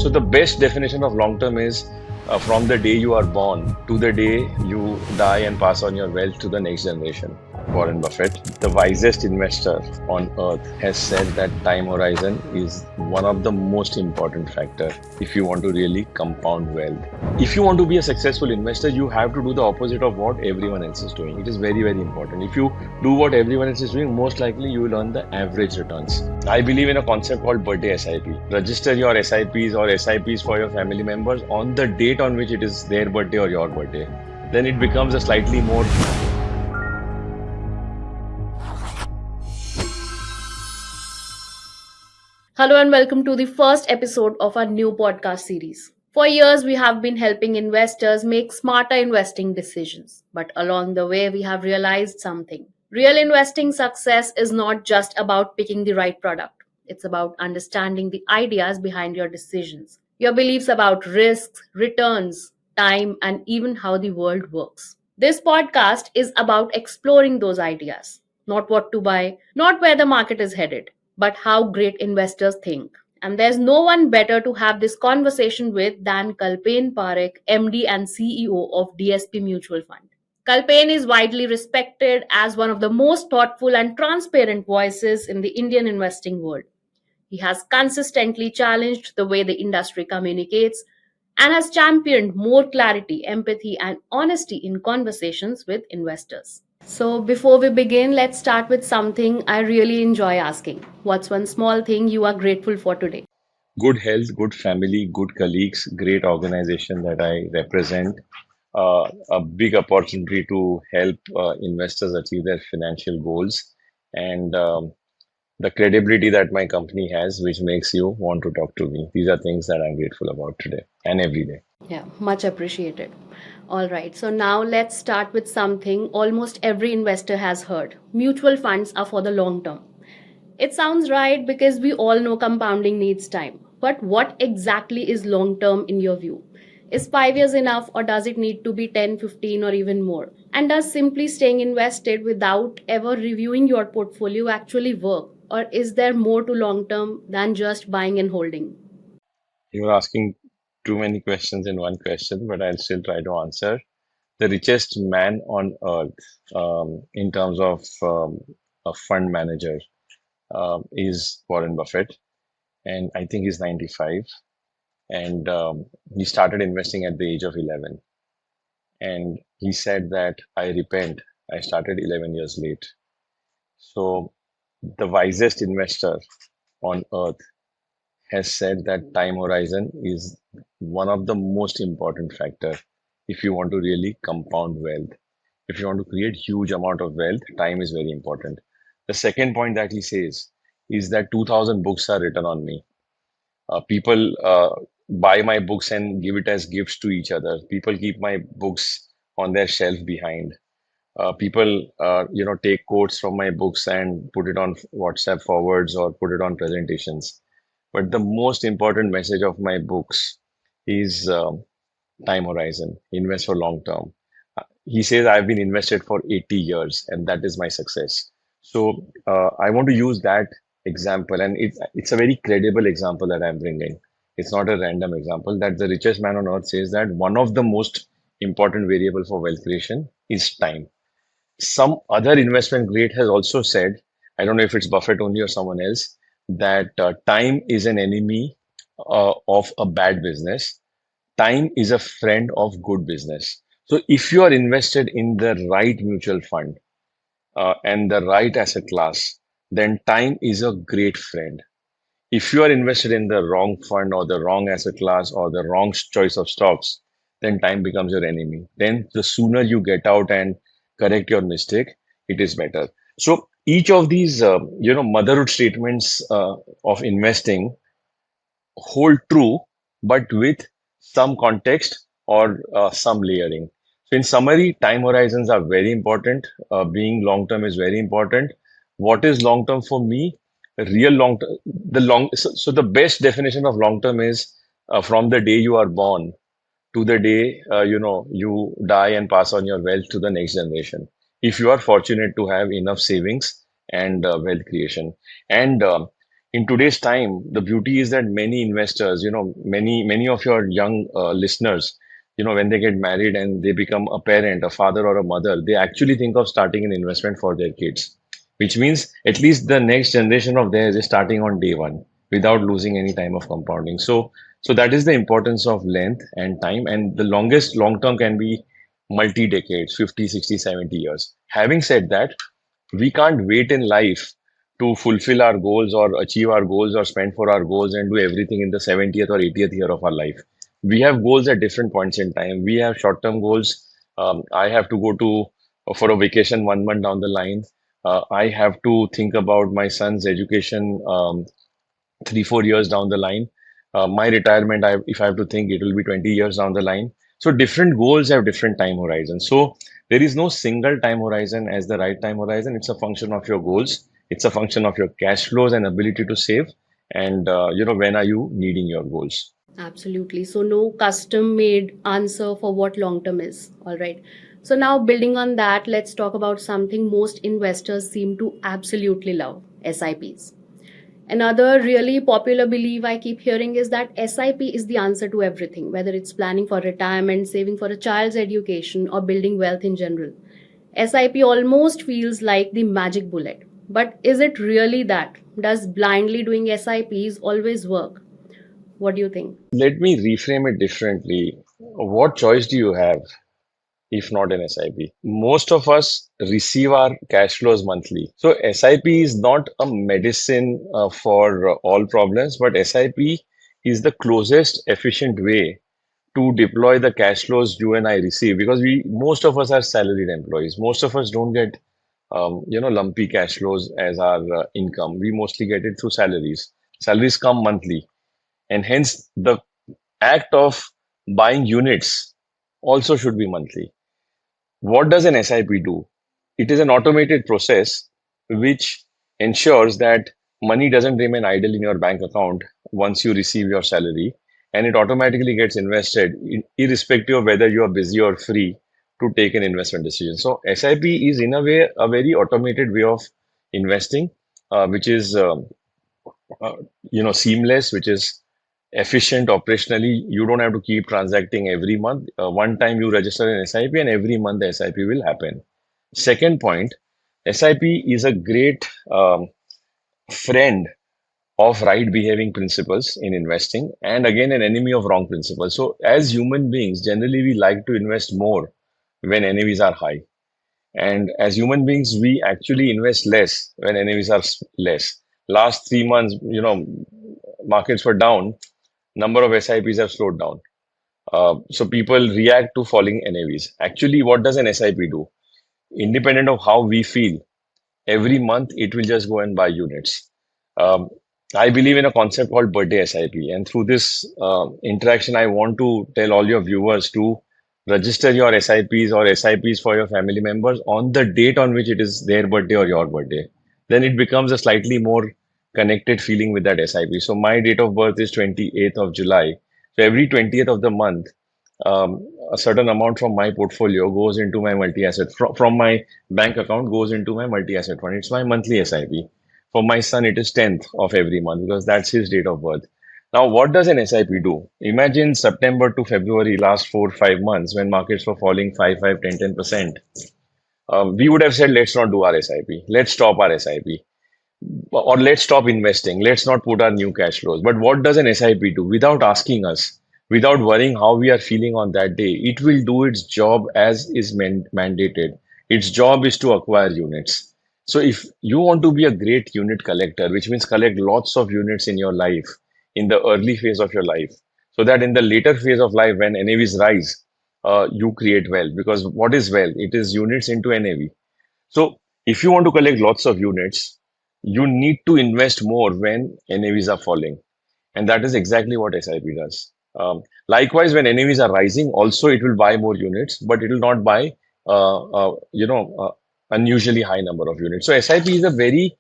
So the best definition of long term is from the day you are born to the day you die and pass on your wealth to the next generation. Warren Buffett, the wisest investor on earth, has said that time horizon is one of the most important factor if you want to really compound wealth. If you want to be a successful investor, you have to do the opposite of what everyone else is doing. It is very, very important. If you do what everyone else is doing, most likely you will earn the average returns. I believe in a concept called birthday SIP. Register your SIPs or SIPs for your family members on the date on which it is their birthday or your birthday. Then it becomes a slightly more Hello and welcome to the first episode of our new podcast series. For years, we have been helping investors make smarter investing decisions. But along the way, we have realized something. Real investing success is not just about picking the right product, it's about understanding the ideas behind your decisions, your beliefs about risks, returns, time, and even how the world works. This podcast is about exploring those ideas, not what to buy, not where the market is headed, but how great investors think. And there's no one better to have this conversation with than Kalpen Parekh, MD and CEO of DSP Mutual Fund. Kalpen is widely respected as one of the most thoughtful and transparent voices in the Indian investing world. He has consistently challenged the way the industry communicates and has championed more clarity, empathy, and honesty in conversations with investors. So, before we begin, let's start with something I really enjoy asking. What's one small thing you are grateful for today? good health, good family, good colleagues, great organization that I represent, a big opportunity to help investors achieve their financial goals, and the credibility that my company has, which makes you want to talk to me. These are things that I'm grateful about today and every day. Yeah, much appreciated. All right, so now let's start with something almost every investor has heard. Mutual funds are for the long term. It sounds right because we all know compounding needs time. But what exactly is long term in your view? Is 5 years enough or does it need to be 10, 15, or even more? And does simply staying invested without ever reviewing your portfolio actually work? Or is there more to long term than just buying and holding? You're asking too many questions in one question, but I'll still try to answer. The richest man on earth, in terms of a fund manager, is Warren Buffett, and I think he's 95. And he started investing at the age of 11. And he said that I repent, I started 11 years late. So the wisest investor on earth has said that time horizon is one of the most important factor if you want to really compound wealth. If you want to create huge amount of wealth, time is very important. The second point that he says is that 2000 books are written on me. People buy my books and give it as gifts to each other. People keep my books on their shelf behind. People, take quotes from my books and put it on WhatsApp forwards or put it on presentations. But the most important message of my books is time horizon. Invest for long term. He says I've been invested for 80 years, and that is my success. So I want to use that example, and it's a very credible example that I'm bringing. It's not a random example. That the richest man on earth says that one of the most important variable for wealth creation is time. Some other investment great has also said, I don't know if it's Buffett only or someone else, that time is an enemy of a bad business. Time is a friend of good business. So if you are invested in the right mutual fund and the right asset class, then time is a great friend. If you are invested in the wrong fund or the wrong asset class or the wrong choice of stocks, then time becomes your enemy. Then the sooner you get out and correct your mistake, it is better. So each of these, motherhood statements of investing hold true, but with some context or some layering. So, in summary, time horizons are very important. Being long term is very important. What is long term for me? Real long term, so the best definition of long term is from the day you are born to the day you die and pass on your wealth to the next generation. If you are fortunate to have enough savings and wealth creation, and In today's time, the beauty is that many investors, many of your young listeners, when they get married and they become a parent, a father or a mother, they actually think of starting an investment for their kids, which means at least the next generation of theirs is starting on day one without losing any time of compounding. So that is the importance of length and time, and the longest long term can be multi decades, 50, 60, 70 years. Having said that, we can't wait in life to fulfill our goals or achieve our goals or spend for our goals and do everything in the 70th or 80th year of our life. We have goals at different points in time. We have short term goals. I have to go to for a vacation 1 month down the line. I have to think about my son's education 3 4 years down the line. My retirement, if I have to think, it will be 20 years down the line. So different goals have different time horizons. So there is no single time horizon as the right time horizon. It's a function of your goals. It's a function of your cash flows and ability to save. And when are you needing your goals? Absolutely. So, no custom made answer for what long term is. All right. So, now building on that, let's talk about something most investors seem to absolutely love: SIPs. Another really popular belief I keep hearing is that SIP is the answer to everything, whether it's planning for retirement, saving for a child's education, or building wealth in general. SIP almost feels like the magic bullet. But is it really that? Does blindly doing SIPs always work? What do you think? Let me reframe it differently. What choice do you have if not an SIP? Most of us receive our cash flows monthly. So SIP is not a medicine for all problems, but SIP is the closest efficient way to deploy the cash flows you and I receive, because we most of us are salaried employees. Most of us don't get lumpy cash flows as our income. We mostly get it through salaries. Salaries come monthly, and hence the act of buying units also should be monthly. What does an SIP do? It is an automated process which ensures that money doesn't remain idle in your bank account once you receive your salary, and it automatically gets invested irrespective of whether you are busy or free to take an investment decision. So SIP is in a way a very automated way of investing, which is uh, seamless, which is efficient operationally. You don't have to keep transacting every month. One time you register an SIP, and every month the SIP will happen. Second point, SIP is a great friend of right behaving principles in investing, and again an enemy of wrong principles. So as human beings, generally we like to invest more when NAVs are high, and as human beings we actually invest less when NAVs are less. Last 3 months, markets were down, number of SIPs have slowed down. So people react to falling NAVs. Actually, what does an SIP do? Independent of how we feel, every month it will just go and buy units. Um, I believe in a concept called birthday SIP, and through this interaction, I want to tell all your viewers to register your SIPs or SIPs for your family members on the date on which it is their birthday or your birthday. Then it becomes a slightly more connected feeling with that SIP. So my date of birth is 28th of July. So every 20th of the month, a certain amount from my portfolio goes into my multi-asset from my bank account goes into my multi-asset fund. It's my monthly SIP. For my son, it is 10th of every month because that's his date of birth. Now, what does an SIP do? Imagine September to February, last 4 5 months, when markets were falling 5 5 10 10%. We would have said, let's not do our SIP. Let's stop our SIP, or let's stop investing. Let's not put our new cash flows. But what does an SIP do? Without asking us, without worrying how we are feeling on that day, it will do its job as is mandated. Its job is to acquire units. So if you want to be a great unit collector, which means collect lots of units in your life, in the early phase of your life, so that in the later phase of life, when NAVs rise, you create wealth. Because what is wealth? It is units into NAV. So if you want to collect lots of units, you need to invest more when NAVs are falling. And that is exactly what SIP does. Likewise, when NAVs are rising, also it will buy more units, but it will not buy, unusually high number of units. So SIP is a very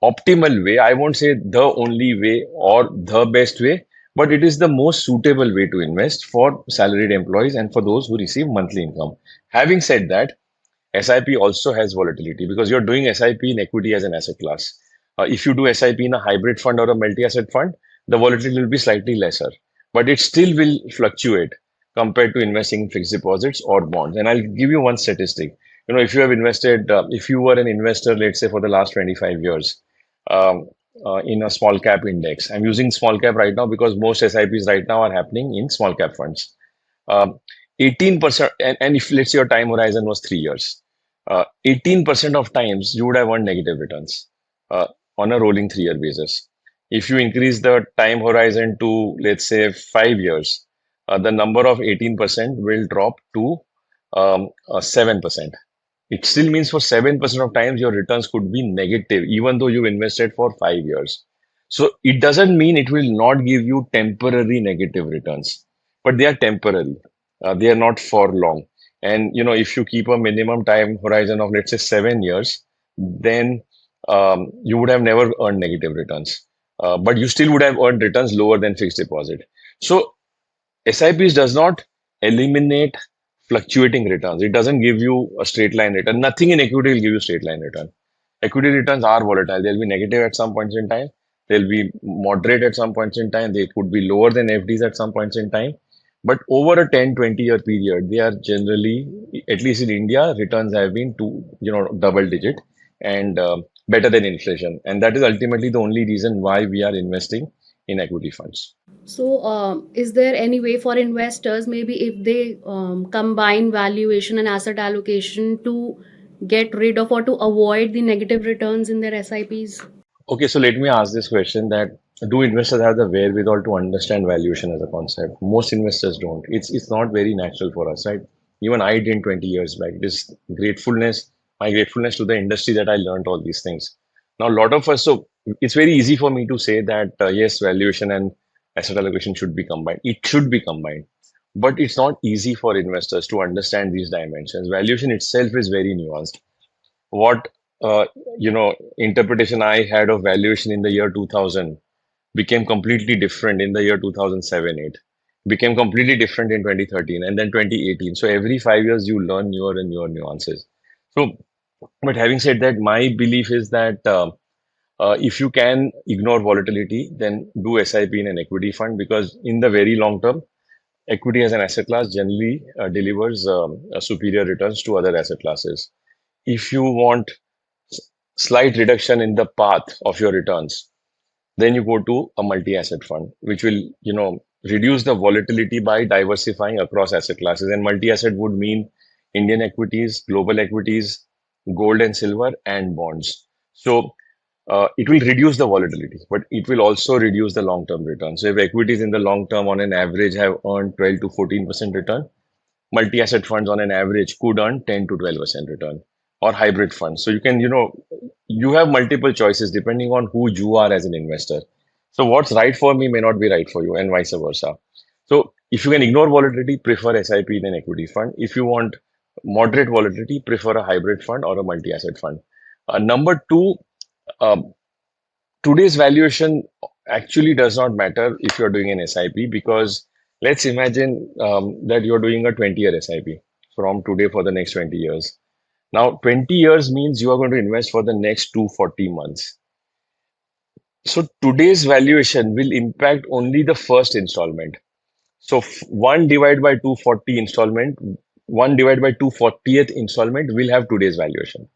optimal way. I won't say the only way or the best way, but it is the most suitable way to invest for salaried employees and for those who receive monthly income. Having said that, SIP also has volatility because you're doing SIP in equity as an asset class. If you do SIP in a hybrid fund or a multi-asset fund, the volatility will be slightly lesser, but it still will fluctuate compared to investing in fixed deposits or bonds. And I'll give you one statistic. If you have invested, if you were an investor, let's say for the last 25 years, um, in a small cap index. I'm using small cap right now because most SIPs right now are happening in small cap funds. Um, 18%, and if let's say your time horizon was 3 years, 18% of times you would have earned negative returns uh, on a rolling 3-year basis. If you increase the time horizon to, let's say, 5 years, the number of 18% will drop to 7%. It still means for 7% of times your returns could be negative, even though you invested for 5 years. So it doesn't mean it will not give you temporary negative returns, but they are temporary. They are not for long. And if you keep a minimum time horizon of, let's say, 7 years, then you would have never earned negative returns. But you still would have earned returns lower than fixed deposit. So SIPs does not eliminate fluctuating returns. It doesn't give you a straight line return. Nothing in equity will give you straight line return. Equity returns are volatile. They'll be negative at some points in time. They'll be moderate at some points in time. They could be lower than FDs at some points in time. But over a 10, 20-year period, they are generally, at least in India, returns have been double digit and better than inflation. And that is ultimately the only reason why we are investing in equity funds. So, is there any way for investors, maybe if they combine valuation and asset allocation, to get rid of or to avoid the negative returns in their SIPs? Okay, so let me ask this question that do investors have the wherewithal to understand valuation as a concept? Most investors don't. It's not very natural for us, right? Even I didn't 20 years back. This gratefulness, my gratefulness to the industry that I learned all these things. Now, a lot of us, so it's very easy for me to say that yes, valuation and asset allocation should be combined. It should be combined, but it's not easy for investors to understand these dimensions. Valuation itself is very nuanced. What uh, interpretation I had of valuation in the year 2000 became completely different in the year 2007 8, became completely different in 2013 and then 2018. So every 5 years you learn newer and newer nuances. So, but having said that, my belief is that if you can ignore volatility, then do SIP in an equity fund, because in the very long term, equity as an asset class generally delivers superior returns to other asset classes. If you want slight reduction in the path of your returns, then you go to a multi-asset fund, which will, reduce the volatility by diversifying across asset classes. And multi-asset would mean Indian equities, global equities, gold and silver, and bonds. So it will reduce the volatility, but it will also reduce the long-term return. So if equities in the long term on an average have earned 12 to 14% return, multi-asset funds on an average could earn 10 to 12% return, or hybrid funds. So you can, you have multiple choices depending on who you are as an investor. So what's right for me may not be right for you, and vice versa. So if you can ignore volatility, prefer SIP in an equity fund. If you want moderate volatility, prefer a hybrid fund or a multi-asset fund. Number two, um, today's valuation actually does not matter if you're doing an SIP, because let's imagine that you're doing a 20-year SIP from today for the next 20 years. Now, 20 years means you are going to invest for the next 240 months. So today's valuation will impact only the first installment. So 1 divided by 240 installment, 1 divided by 240th installment will have today's valuation.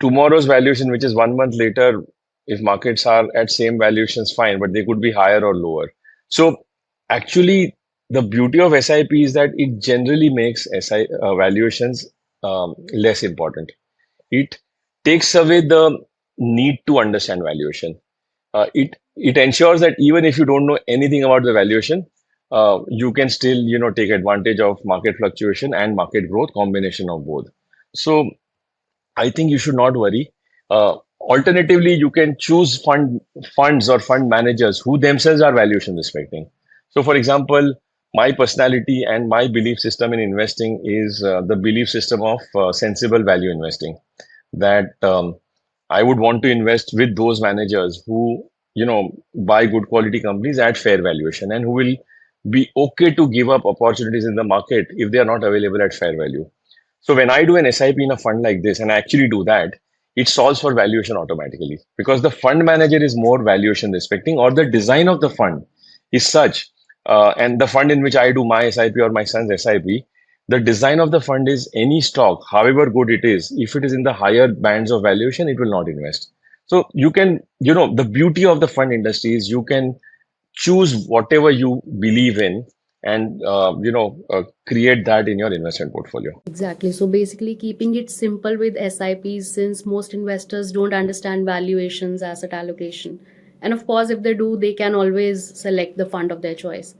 Tomorrow's valuation, which is 1 month later, if markets are at same valuations, fine, but they could be higher or lower. So actually, the beauty of SIP is that it generally makes valuations less important. It takes away the need to understand valuation. It ensures that even if you don't know anything about the valuation, you can still take advantage of market fluctuation and market growth, combination of both. So I think you should not worry. Alternatively, you can choose funds or fund managers who themselves are valuation respecting. So, for example, my personality and my belief system in investing is the belief system of sensible value investing. That I would want to invest with those managers who buy good quality companies at fair valuation, and who will be okay to give up opportunities in the market if they are not available at fair value. So when I do an SIP in a fund like this, and I actually do that, it solves for valuation automatically because the fund manager is more valuation respecting, or the design of the fund is such, and the fund in which I do my SIP or my son's SIP, the design of the fund is any stock, however good it is, if it is in the higher bands of valuation, it will not invest. So you can, the beauty of the fund industry is you can choose whatever you believe in and create that in your investment portfolio. Exactly. So basically, keeping it simple with SIPs, since most investors don't understand valuations, asset allocation. And of course, if they do, they can always select the fund of their choice.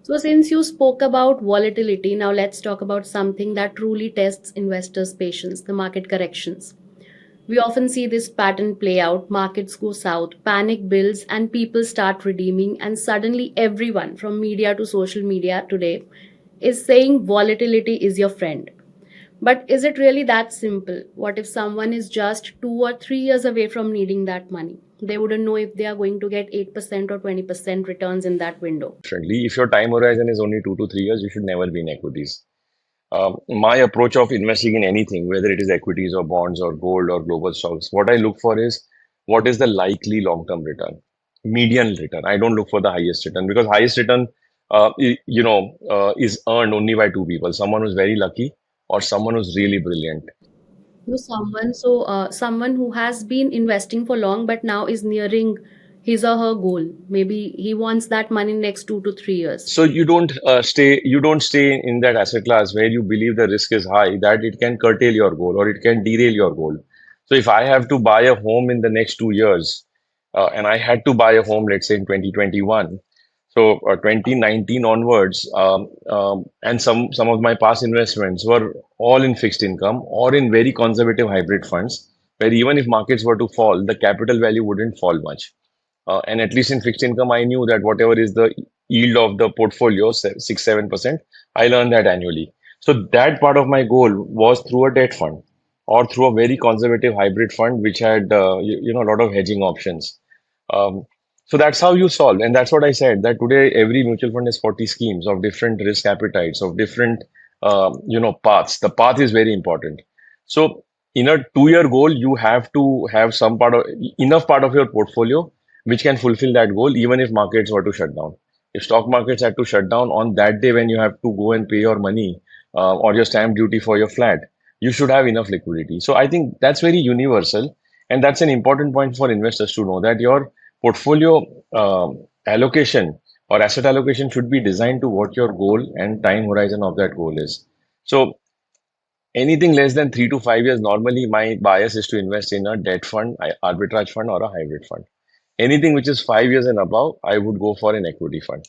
So, since you spoke about volatility, now let's talk about something that truly tests investors' patience, the market corrections. We often see this pattern play out. Markets go south, panic builds, and people start redeeming, and suddenly everyone from media to social media today is saying volatility is your friend. But is it really that simple? What if someone is just 2 or 3 years away from needing that money? They wouldn't know if they are going to get 8% or 20% returns in that window. Differently, if your time horizon is only 2 to 3 years, you should never be in equities. My approach of investing in anything, whether it is equities or bonds or gold or global stocks, what I look for is what is the likely long-term return, median return. I don't look for the highest return because highest return, is earned only by two people: someone who's very lucky or someone who's really brilliant. Someone who has been investing for long but now is nearing his or her goal. Maybe he wants that money next 2 to 3 years. So you don't stay in that asset class where you believe the risk is high, that it can curtail your goal or it can derail your goal. So if I have to buy a home in the next 2 years, and I had to buy a home, let's say in 2021, so 2019 onwards, and some of my past investments were all in fixed income or in very conservative hybrid funds, where even if markets were to fall, the capital value wouldn't fall much. And at least in fixed income, I knew that whatever is the yield of the portfolio, 6-7%, I'll earn that annually. So that part of my goal was through a debt fund or through a very conservative hybrid fund, which had a lot of hedging options. Um, so that's how you solve, and that's what I said. That today every mutual fund has 40 schemes of different risk appetites, of different paths. The path is very important. So in a 2 year goal, you have to have some part of enough part of your portfolio which can fulfill that goal, even if markets were to shut down. If stock markets had to shut down on that day when you have to go and pay your money or your stamp duty for your flat, you should have enough liquidity. So I think that's very universal, and that's an important point for investors to know that your portfolio allocation or asset allocation should be designed to what your goal and time horizon of that goal is. So anything less than 3 to 5 years, normally my bias is to invest in a debt fund, arbitrage fund, or a hybrid fund. Anything which is 5 years and above, I would go for an equity fund.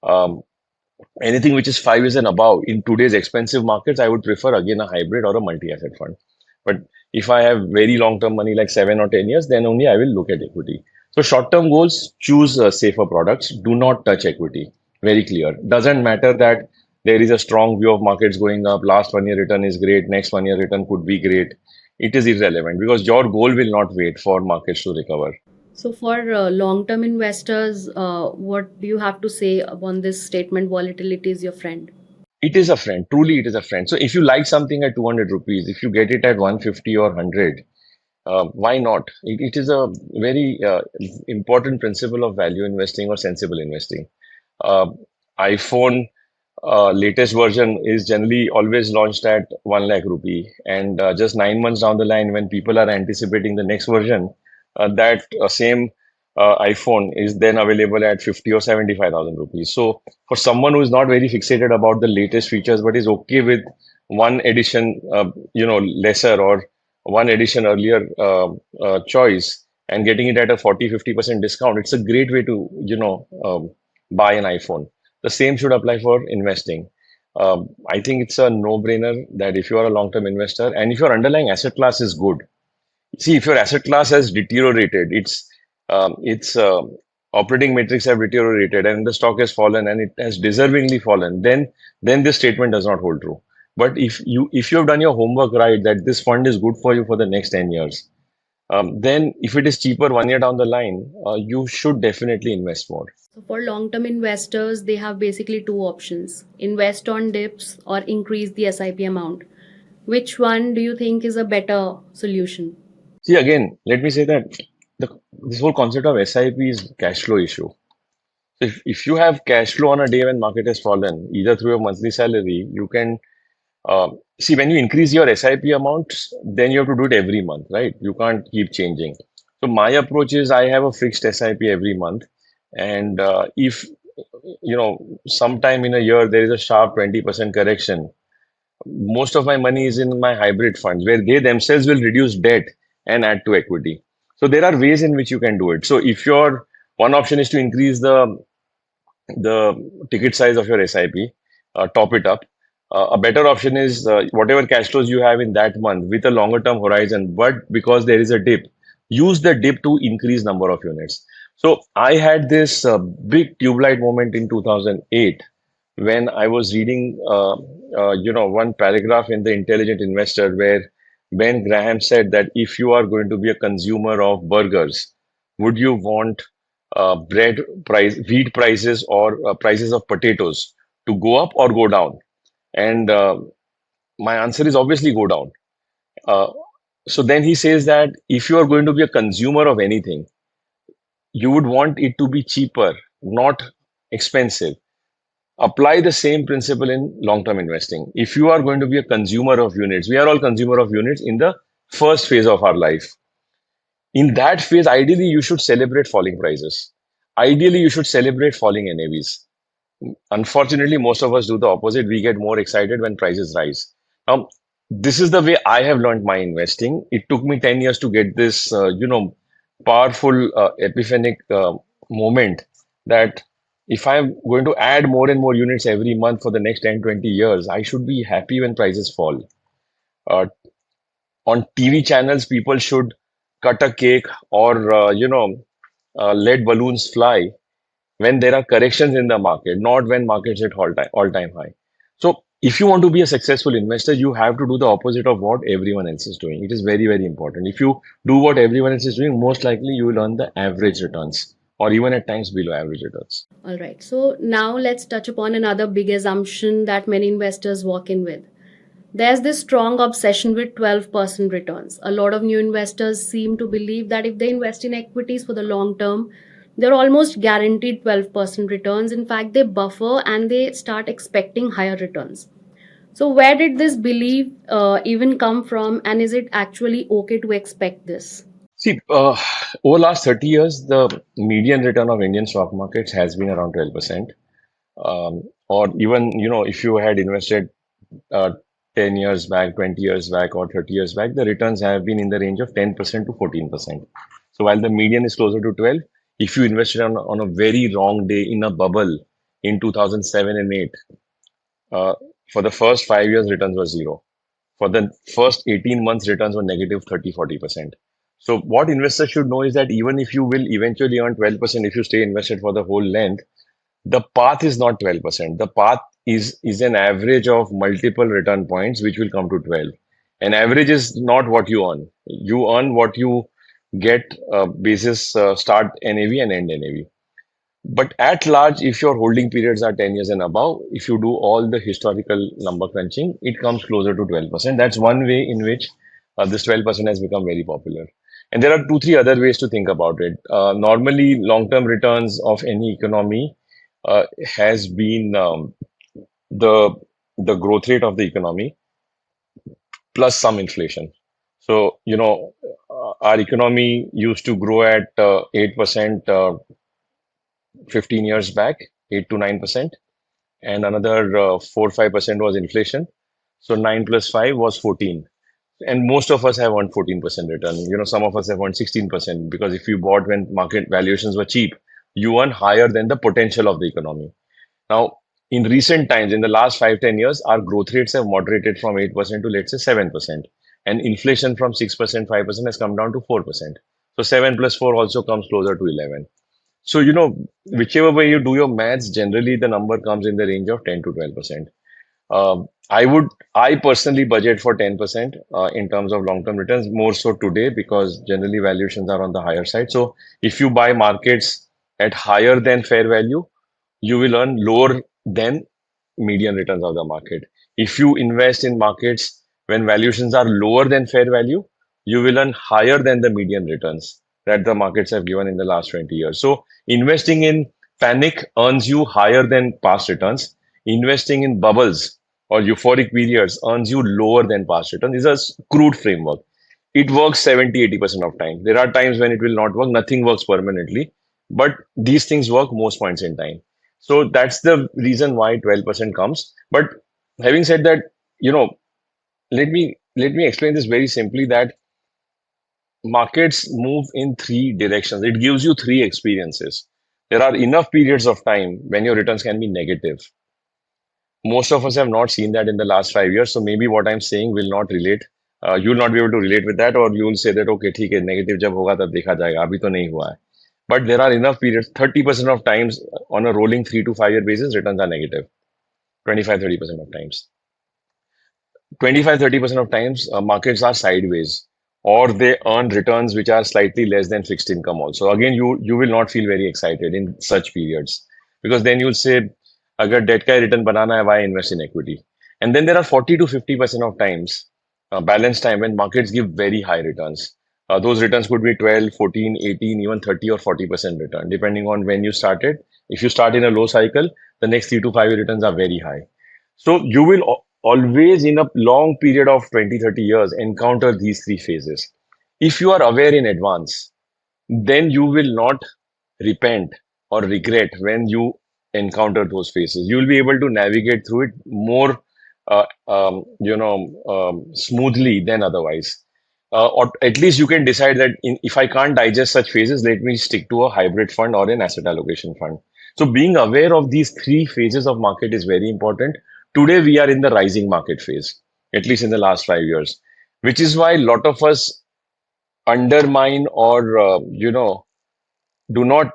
Um, Anything which is 5 years and above in today's expensive markets, I would prefer again a hybrid or a multi-asset fund. But if I have very long-term money like 7 or 10 years, then only I will look at equity. So short-term goals, choose safer products. Do not touch equity. Very clear. Doesn't matter that there is a strong view of markets going up. Last 1 year return is great. Next 1 year return could be great. It is irrelevant because your goal will not wait for markets to recover. So, for long term investors, what do you have to say upon this statement? Volatility is your friend. It is a friend. Truly, it is a friend. So if you like something at 200 rupees, if you get it at 150 or 100, why not? It is a very important principle of value investing or sensible investing. Uh, iPhone latest version is generally always launched at 1 lakh rupee. And just 9 months down the line, when people are anticipating the next version, that same iPhone is then available at 50 or 75,000 rupees. So for someone who is not very fixated about the latest features, but is okay with one edition, lesser or one edition earlier choice and getting it at a 40-50% discount, it's a great way to, buy an iPhone. The same should apply for investing. I think it's a no-brainer that if you are a long-term investor and if your underlying asset class is good, see if your asset class has deteriorated, its operating metrics have deteriorated, and the stock has fallen and it has deservingly fallen, then this statement does not hold true. But if you have done your homework right, that this fund is good for you for the next 10 years, then if it is cheaper 1 year down the line, you should definitely invest more. So, for long term investors, they have basically two options: invest on dips or increase the SIP amount. Which one do you think is a better solution? See, again, let me say that this whole concept of SIP is cash flow issue. So if you have cash flow on a day when market has fallen, either through your monthly salary, you can see when you increase your SIP amount, then you have to do it every month, right? You can't keep changing. So my approach is I have a fixed SIP every month, and if sometime in a year there is a sharp 20% correction, most of my money is in my hybrid funds where they themselves will reduce debt and add to equity. So there are ways in which you can do it. So if your one option is to increase the ticket size of your SIP, top it up. A better option is whatever cash flows you have in that month with a longer term horizon, but because there is a dip, use the dip to increase number of units. So I had this big tube light moment in 2008 when I was reading, one paragraph in the Intelligent Investor where Ben Graham said that if you are going to be a consumer of burgers, would you want bread price, wheat prices, or prices of potatoes to go up or go down? And my answer is obviously go down. Uh, so then he says that if you are going to be a consumer of anything, you would want it to be cheaper, not expensive. Apply the same principle in long-term investing. If you are going to be a consumer of units, we are all consumer of units in the first phase of our life. In that phase, ideally, you should celebrate falling prices. Ideally, you should celebrate falling NAVs. Unfortunately, most of us do the opposite. We get more excited when prices rise. Now, this is the way I have learned my investing. It took me 10 years to get this, powerful epiphanic moment that if I'm going to add more and more units every month for the next 10, 20 years, I should be happy when prices fall. Uh, on TV channels, people should cut a cake or, let balloons fly when there are corrections in the market, not when markets hit all time high. So if you want to be a successful investor, you have to do the opposite of what everyone else is doing. It is very, very important. If you do what everyone else is doing, most likely you will earn the average returns or even at times below average returns. All right. So now let's touch upon another big assumption that many investors walk in with. There's this strong obsession with 12% returns. A lot of new investors seem to believe that if they invest in equities for the long term, they're almost guaranteed 12% returns. In fact, they buffer and they start expecting higher returns. So, where did this belief even come from, and is it actually okay to expect this? See, over last 30 years, the median return of Indian stock markets has been around 12%. Or even, if you had invested uh, 10 years back, 20 years back, or 30 years back, the returns have been in the range of 10% to 14%. So while the median is closer to 12, if you invested on a very wrong day in a bubble in 2007 and 8, uh, for the first 5 years, returns were zero. For the first 18 months, returns were negative 30, 40%. So what investors should know is that even if you will eventually earn 12% if you stay invested for the whole length, the path is not 12%. The path is an average of multiple return points, which will come to 12. An average is not what you earn. You earn what you get basis start NAV and end NAV. But at large, if your holding periods are 10 years and above, if you do all the historical number crunching, it comes closer to 12%. That's one way in which this 12% has become very popular. And there are two, three other ways to think about it. Normally, long-term returns of any economy has been the the growth rate of the economy plus some inflation. So, our economy used to grow at 8% 15 years back, 8 to 9%, and another 4 5% was inflation. So 9 plus 5 was 14. And most of us have earned 14% return. Some of us have earned 16% because if you bought when market valuations were cheap, you earn higher than the potential of the economy. Now, in recent times, in the last 5 10 years, our growth rates have moderated from 8% to let's say 7%. And inflation from 6%, 5% has come down to 4%. So 7 plus 4 also comes closer to 11. So, whichever way you do your maths, generally the number comes in the range of 10 to 12%. I personally budget for 10% in terms of long-term returns, more so today because generally valuations are on the higher side. So if you buy markets at higher than fair value, you will earn lower than median returns of the market. If you invest in markets when valuations are lower than fair value, you will earn higher than the median returns that the markets have given in the last 20 years. So investing in panic earns you higher than past returns. Investing in bubbles or euphoric periods earns you lower than past returns. This is a crude framework. It works 70-80% of time. There are times when it will not work. Nothing works permanently, but these things work most points in time. So that's the reason why 12% comes. But having said that, you know, let me explain this very simply that markets move in three directions. It gives you three experiences. There are enough periods of time when your returns can be negative. Most of us have not seen that in the last 5 years. So maybe what I'm saying will not relate. You will not be able to relate with that, or you will say that okay, ठीक है, negative जब होगा तब देखा जाएगा. अभी तो नहीं हुआ है. But there are enough periods. 30% of times on a rolling 3 to 5 year basis, returns are negative. 25-30% of times. 25-30% of times markets are sideways or they earn returns which are slightly less than fixed income also. Again, you will not feel very excited in such periods because then you'll say agar debt ka return banana hai, why invest in equity? And then there are 40 to 50% of times balance time when markets give very high returns. Those returns could be 12, 14, 18, even 30 or 40% return depending on when you started. If you start in a low cycle, the next 3 to 5 year returns are very high. So you will always in a long period of 20-30 years encounter these three phases. If you are aware in advance, then you will not repent or regret when you encounter those phases. You will be able to navigate through it more, smoothly than otherwise. Or at least you can decide that if I can't digest such phases, let me stick to a hybrid fund or an asset allocation fund. So being aware of these three phases of market is very important. Today we are in the rising market phase, at least in the last 5 years, which is why a lot of us undermine or do not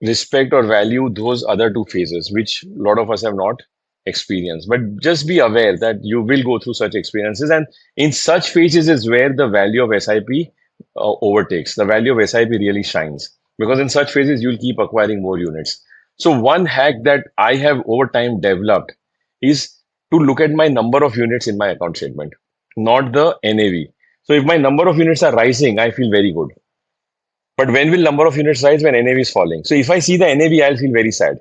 respect or value those other two phases, which a lot of us have not experienced. But just be aware that you will go through such experiences, and in such phases is where the value of SIP overtakes. The value of SIP really shines because in such phases you'll keep acquiring more units. So one hack that I have over time developed is to look at my number of units in my account statement, not the NAV. So if my number of units are rising, I feel very good. But when will number of units rise when NAV is falling? So if I see the NAV, I'll feel very sad.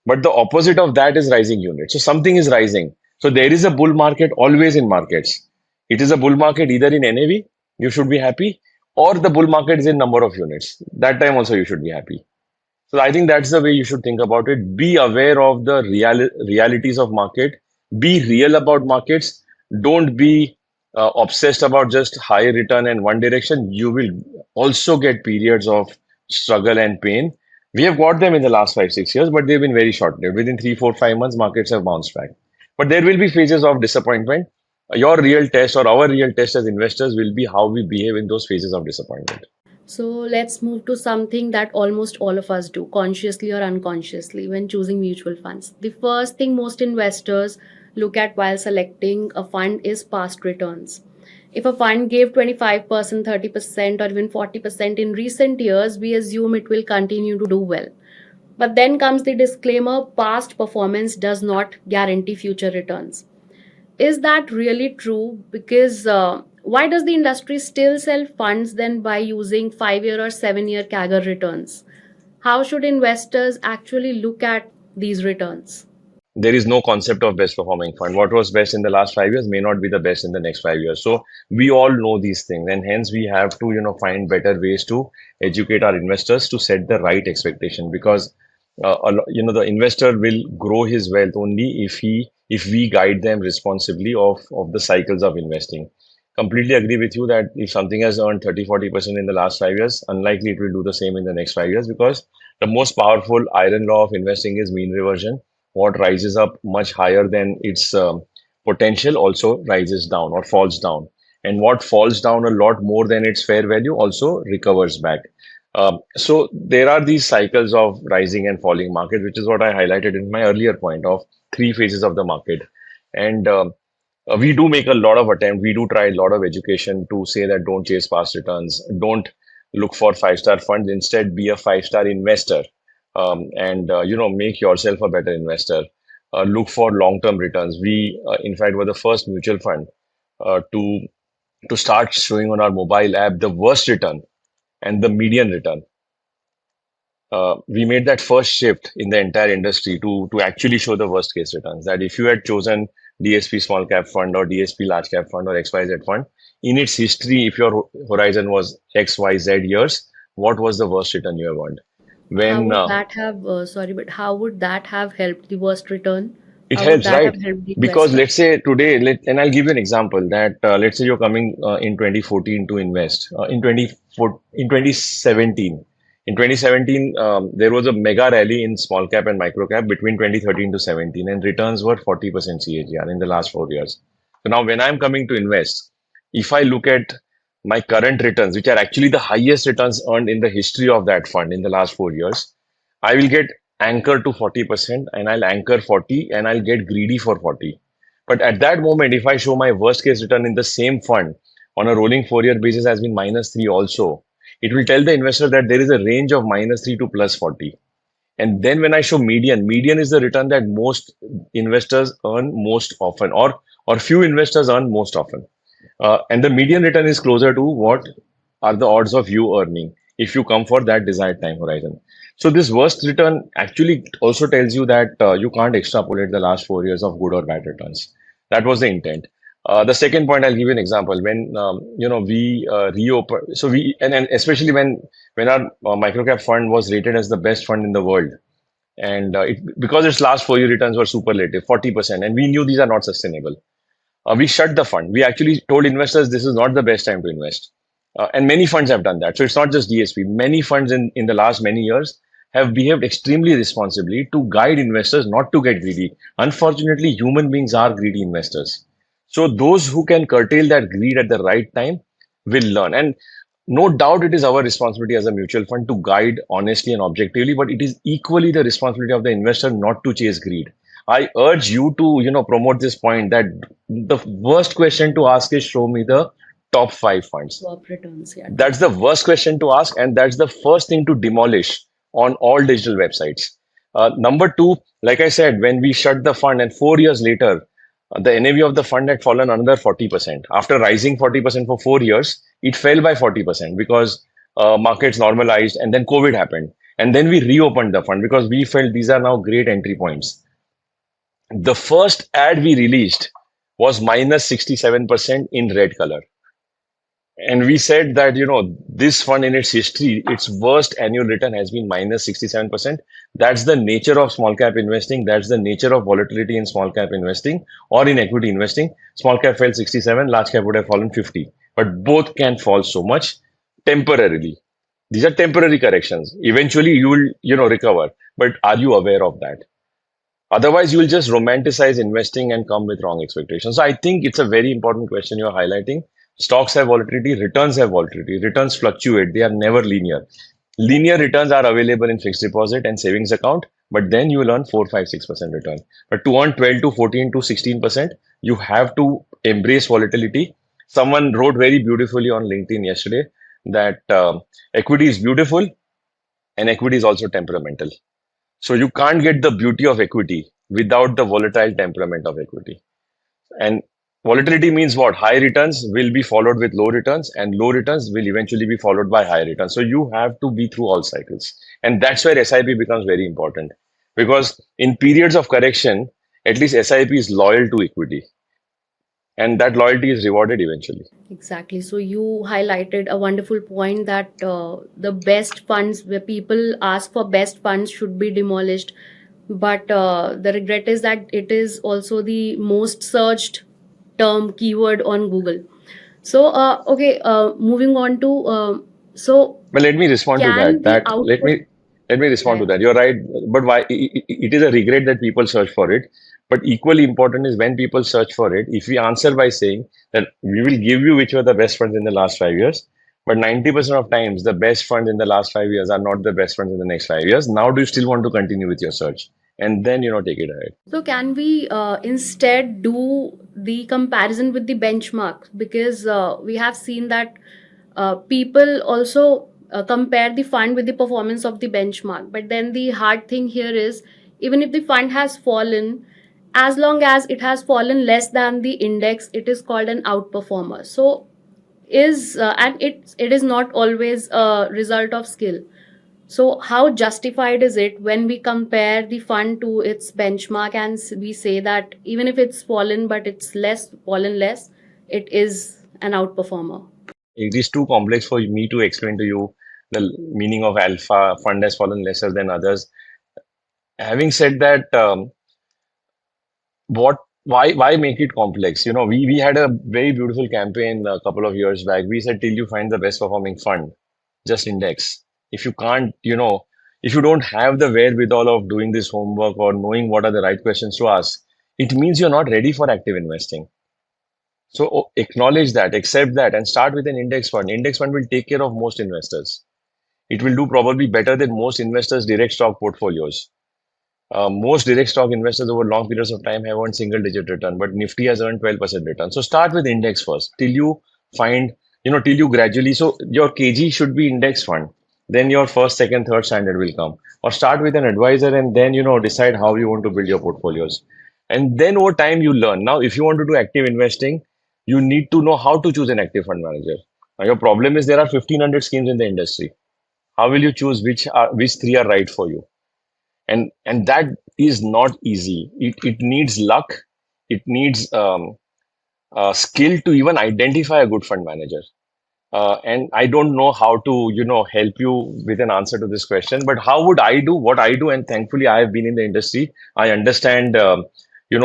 But the opposite of that is rising units. So something is rising. So there is a bull market always in markets. It is a bull market either in NAV, you should be happy, or the bull market is in number of units. That time also you should be happy. So I think that's the way you should think about it. Be aware of the realities of market. Be real about markets. Don't be obsessed about just high return and one direction. You will also get periods of struggle and pain. We have got them in the last 5-6 years, but they've been very short-lived. Within 3, 4, 5 months, markets have bounced back. But there will be phases of disappointment. Your real test or our real test as investors will be how we behave in those phases of disappointment. So let's move to something that almost all of us do, consciously or unconsciously, when choosing mutual funds. The first thing most investors look at while selecting a fund is past returns. If a fund gave 25%, 30%, or even 40% in recent years, we assume it will continue to do well. But then comes the disclaimer: past performance does not guarantee future returns. Is that really true? Because why does the industry still sell funds then by using 5 year or 7 year CAGR returns? How should investors actually look at these returns? There is no concept of best performing fund. What was best in the last 5 years may not be the best in the next 5 years. So we all know these things, and hence we have to find better ways to educate our investors to set the right expectation because the investor will grow his wealth only if we guide them responsibly of the cycles of investing. Completely agree with you that if something has earned 30-40% in the last 5 years, unlikely it will do the same in the next 5 years because the most powerful iron law of investing is mean reversion. What rises up much higher than its potential also rises down or falls down. And what falls down a lot more than its fair value also recovers back. So there are these cycles of rising and falling market, which is what I highlighted in my earlier point of three phases of the market. And we do make a lot of attempt. We do try a lot of education to say that don't chase past returns, don't look for five-star funds. Instead, be a five-star investor, and make yourself a better investor. Look for long-term returns. We, in fact, were the first mutual fund to to start showing on our mobile app the worst return and the median return. We made that first shift in the entire industry to actually show the worst case returns. That if you had chosen DSP small cap fund or DSP large cap fund or XYZ fund, in its history, if your horizon was XYZ years, what was the worst return you have earned? How When would that have, sorry, but how would that have helped the worst return? It How would helps, that right? have helped the Because investor? let's say today, and I'll give you an example that let's say you're coming in 2014 to invest in 2017. In 2017, there was a mega rally in small cap and micro cap between 2013 to 17, and returns were 40% CAGR in the last 4 years. So now, when I'm coming to invest, if I look at my current returns, which are actually the highest returns earned in the history of that fund in the last 4 years, I will get anchor to 40% and I'll anchor 40 and I'll get greedy for 40. But at that moment, if I show my worst case return in the same fund on a rolling 4 year basis has been -3 also, it will tell the investor that there is a range of -3 to +40. And then when I show median, median is the return that most investors earn most often, or few investors earn most often. And the median return is closer to what are the odds of you earning if you come for that desired time horizon. So this worst return actually also tells you that you can't extrapolate the last 4 years of good or bad returns. That was the intent. The second point, I'll give you an example. When we reopen, so we and especially when our microcap fund was rated as the best fund in the world, and because its last 4 year returns were superlative, 40%, and we knew these are not sustainable. We shut the fund. We actually told investors this is not the best time to invest. And many funds have done that. So it's not just DSP. Many funds in the last many years have behaved extremely responsibly to guide investors not to get greedy. Unfortunately, human beings are greedy investors. So those who can curtail that greed at the right time will learn. And no doubt it is our responsibility as a mutual fund to guide honestly and objectively, but it is equally the responsibility of the investor not to chase greed. I urge you to, promote this point that the worst question to ask is show me the top five funds. Top returns, yeah, top That's the worst question to ask, and that's the first thing to demolish on all digital websites. Number two, like I said, when we shut the fund and 4 years later, the NAV of the fund had fallen another 40%. After rising 40% for 4 years, it fell by 40% because markets normalized and then COVID happened. And then we reopened the fund because we felt these are now great entry points. The first ad we released was -67% in red color. And we said that, this fund in its history, its worst annual return has been -67%. That's the nature of small cap investing. That's the nature of volatility in small cap investing or in equity investing. Small cap fell 67, large cap would have fallen 50. But both can fall so much temporarily. These are temporary corrections. Eventually you will, recover. But are you aware of that? Otherwise, you will just romanticize investing and come with wrong expectations. So I think it's a very important question you're highlighting. Stocks have volatility, returns have volatility, returns fluctuate, they are never linear. Linear returns are available in fixed deposit and savings account, but then you will earn 4, 5, 6% return. But to earn 12 to 14 to 16%, you have to embrace volatility. Someone wrote very beautifully on LinkedIn yesterday that equity is beautiful and equity is also temperamental. So you can't get the beauty of equity without the volatile temperament of equity. And volatility means what? High returns will be followed with low returns, and low returns will eventually be followed by high returns. So you have to be through all cycles. And that's where SIP becomes very important. Because in periods of correction, at least SIP is loyal to equity. And that loyalty is rewarded eventually. exactly. So you highlighted a wonderful point that the best funds, where people ask for best funds, should be demolished. But the regret is that it is also the most searched term keyword on Google. So, okay, moving on to so But let me respond to can that. the That output? let me Yeah, respond to yeah. that. You're right, but why? It is a regret that people search for it. But equally important is when people search for it. If we answer by saying that we will give you which were the best funds in the last 5 years, but 90% of times the best funds in the last 5 years are not the best funds in the next 5 years. Now, do you still want to continue with your search? And then take it ahead. So can we instead do the comparison with the benchmark? Because we have seen that people also compare the fund with the performance of the benchmark. But then the hard thing here is, even if the fund has fallen, as long as it has fallen less than the index, it is called an outperformer. So is and it is not always a result of skill. So how justified is it when we compare the fund to its benchmark and we say that even if it's fallen but it's less, it is an outperformer? It is too complex for me to explain to you the meaning of alpha. Fund has fallen lesser than others. Having said that, what why make it complex? We had a very beautiful campaign a couple of years back. We said till you find the best performing fund, just index. If you can't, if you don't have the wherewithal of doing this homework or knowing what are the right questions to ask, it means you're not ready for active investing. So acknowledge that, accept that, and start with an index fund. Index fund will take care of most investors. It will do probably better than most investors' direct stock portfolios. Most direct stock investors over long periods of time have earned single digit return, but Nifty has earned 12% return. So start with index first till you find, till you gradually. So your KG should be index fund. Then your first, second, third standard will come. Or start with an advisor and then, decide how you want to build your portfolios. And then over time you learn. Now, if you want to do active investing, you need to know how to choose an active fund manager. Now, your problem is there are 1,500 schemes in the industry. How will you choose which three are right for you? And that is not easy. It needs luck. It needs skill to even identify a good fund manager. And I don't know how to help you with an answer to this question, but how would I do what I do? And thankfully I have been in the industry. I understand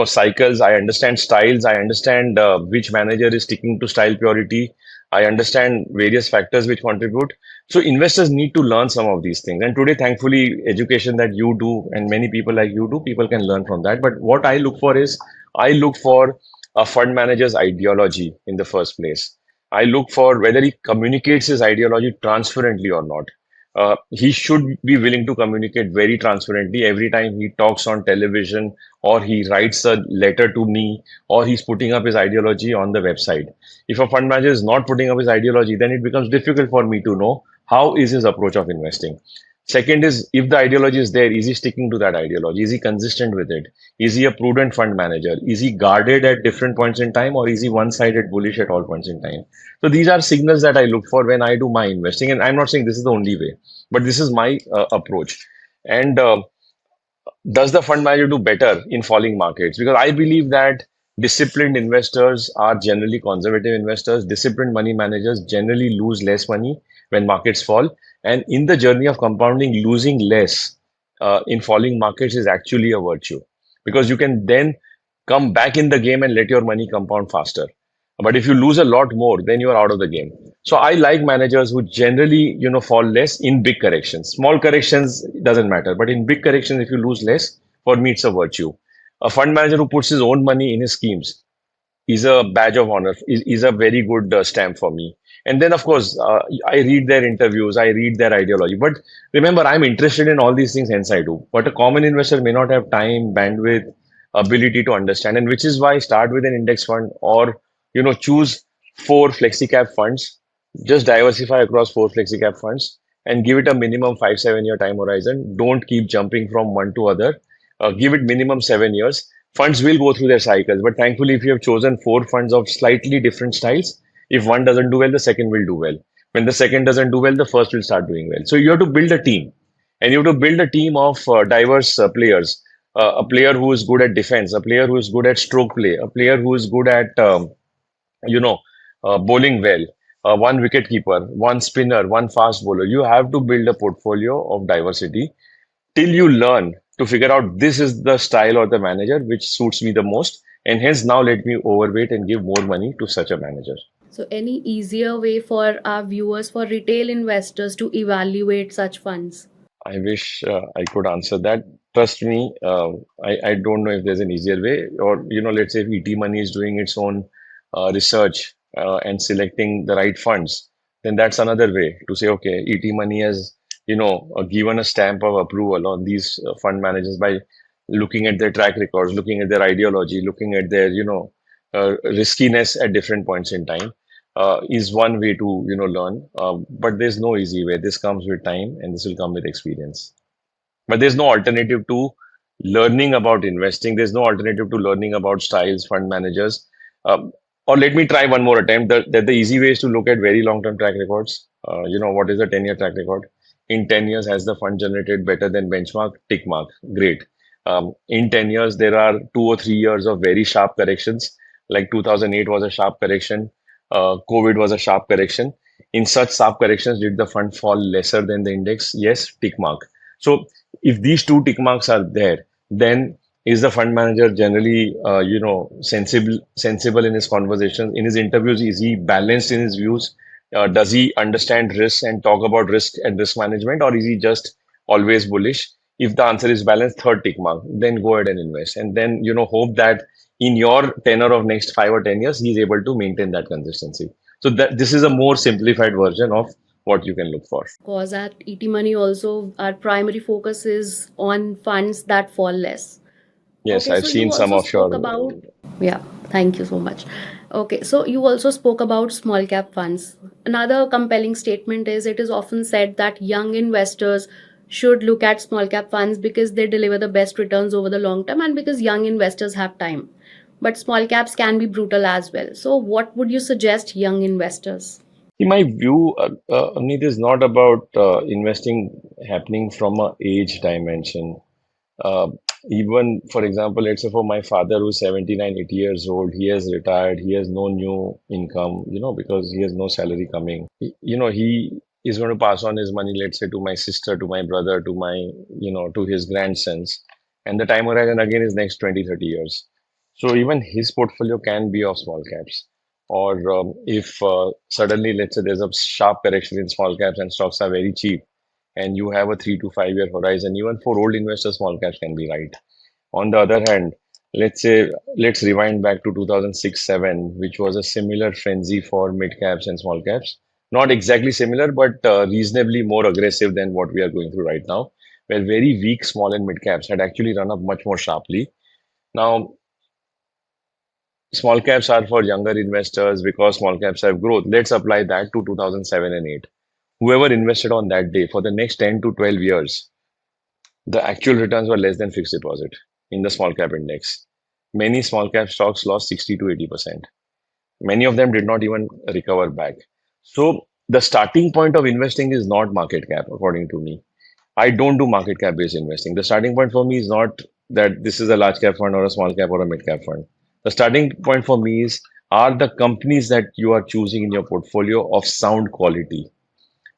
cycles. I understand styles. I understand which manager is sticking to style purity. I understand various factors which contribute. So investors need to learn some of these things. And today, thankfully, education that you do and many people like you do, people can learn from that. But what I look for is I look for a fund manager's ideology in the first place. I look for whether he communicates his ideology transparently or not. He should be willing to communicate very transparently every time he talks on television or he writes a letter to me or he's putting up his ideology on the website. If a fund manager is not putting up his ideology, then it becomes difficult for me to know how is his approach of investing. Second is if the ideology is there, is he sticking to that ideology? Is he consistent with it? Is he a prudent fund manager? Is he guarded at different points in time or is he one-sided bullish at all points in time? So these are signals that I look for when I do my investing. And I'm not saying this is the only way, but this is my approach. And does the fund manager do better in falling markets? Because I believe that disciplined investors are generally conservative investors. Disciplined money managers generally lose less money when markets fall. And in the journey of compounding, losing less in falling markets is actually a virtue because you can then come back in the game and let your money compound faster. But if you lose a lot more, then you are out of the game. So I like managers who generally, fall less in big corrections. Small corrections doesn't matter, but in big corrections, if you lose less, for me it's a virtue. A fund manager who puts his own money in his schemes is a badge of honor. Is a very good stamp for me. And then, of course, I read their interviews, I read their ideology. But remember, I'm interested in all these things, hence I do. But a common investor may not have time, bandwidth, ability to understand, and which is why start with an index fund or choose four flexi cap funds. Just diversify across four flexi cap funds and give it a minimum 5 7 year time horizon. Don't keep jumping from one to other. Give it minimum 7 years. Funds will go through their cycles, but thankfully, if you have chosen four funds of slightly different styles, if one doesn't do well, the second will do well. When the second doesn't do well, the first will start doing well. So you have to build a team, and you have to build a team of diverse players. A player who is good at defense, a player who is good at stroke play, a player who is good at you know bowling well, one wicket keeper, one spinner, one fast bowler. You have to build a portfolio of diversity till you learn to figure out this is the style or the manager which suits me the most, and hence now let me overweight and give more money to such a manager. So any easier way for our viewers, for retail investors, to evaluate such funds? I wish I could answer that. Trust me, I don't know if there's an easier way. Or, let's say if ET Money is doing its own research and selecting the right funds, then that's another way to say, okay, ET Money has, given a stamp of approval on these fund managers by looking at their track records, looking at their ideology, looking at their, riskiness at different points in time. Is one way to learn, but there's no easy way. This comes with time and this will come with experience, but there's no alternative to learning about investing. There's no alternative to learning about styles, fund managers. or let me try one more attempt. The easy way is to look at very long-term track records. What is the 10-year track record? In 10 years, has the fund generated better than benchmark? Tick mark. Great. In 10 years, there are 2 or 3 years of very sharp corrections. Like 2008 was a sharp correction. COVID was a sharp correction. In such sharp corrections, did the fund fall lesser than the index? Yes, tick mark. So if these two tick marks are there, then is the fund manager generally sensible in his conversations, in his interviews? Is he balanced in his views? Does he understand risk and talk about risk and risk management, or is he just always bullish? If the answer is balanced, third tick mark, then go ahead and invest, and then hope that in your tenor of next 5 or 10 years he's able to maintain that consistency. So that this is a more simplified version of what you can look for. Because at ET Money also our primary focus is on funds that fall less. Yes, Okay, I've so you seen some also of spoke your. about, yeah, thank you so much. Okay, so you also spoke about small cap funds. Another compelling statement is it is often said that young investors should look at small cap funds because they deliver the best returns over the long term and because young investors have time. But small caps can be brutal as well. So, what would you suggest young investors? See, my view, Amit, is not about investing happening from a age dimension. Uh, Even, for example, let's say for my father who's 79, 80 years old, he has retired, he has no new income, because he has no salary coming. He is going to pass on his money, let's say, to my sister, to my brother, to his grandsons. And the time horizon again is next 20, 30 years. So even his portfolio can be of small caps. Or if suddenly, let's say, there's a sharp correction in small caps and stocks are very cheap, and you have a 3 to 5 year horizon, even for old investors, small caps can be right. On the other hand, let's rewind back to 2006-7, which was a similar frenzy for mid caps and small caps. Not exactly similar, but reasonably more aggressive than what we are going through right now, where very weak small and mid caps had actually run up much more sharply. Now, small caps are for younger investors because small caps have growth. Let's apply that to 2007 and 8. Whoever invested on that day for the next 10 to 12 years, the actual returns were less than fixed deposit in the small cap index. Many small cap stocks lost 60 to 80%. Many of them did not even recover back. So the starting point of investing is not market cap, according to me. I don't do market cap based investing. The starting point for me is not that this is a large cap fund or a small cap or a mid cap fund. The starting point for me is, are the companies that you are choosing in your portfolio of sound quality?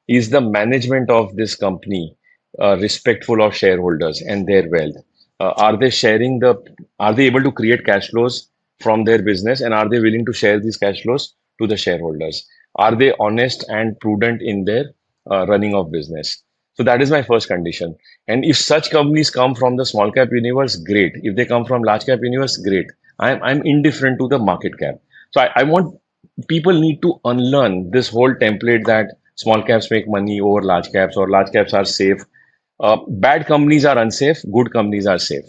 Is the management of this company respectful of shareholders and their wealth? Are they sharing the? Are they able to create cash flows from their business, and are they willing to share these cash flows to the shareholders? Are they honest and prudent in their running of business? So that is my first condition. And if such companies come from the small cap universe, great. If they come from large cap universe, great. I'm indifferent to the market cap. So I want people need to unlearn this whole template that small caps make money over large caps or large caps are safe. Bad companies are unsafe, good companies are safe.